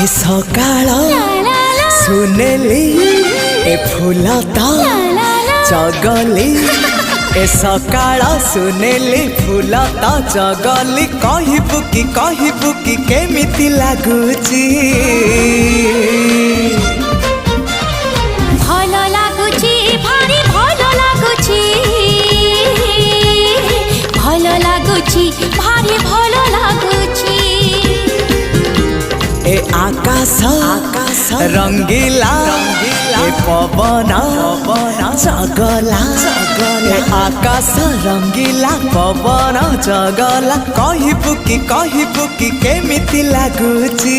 ए सकाळ सुनेली ए फूल तो चगली ए सकाळ सुनेली फूल तो चगली कहबू कि केमिति लागुची भल लागुची भारी भल लागुची भल लागुची भारी भल लागुची ए आकाश रंगीला ए पवन चगला ए आकाश रंगीला पवन चगला कहबू कि केमिति लागुची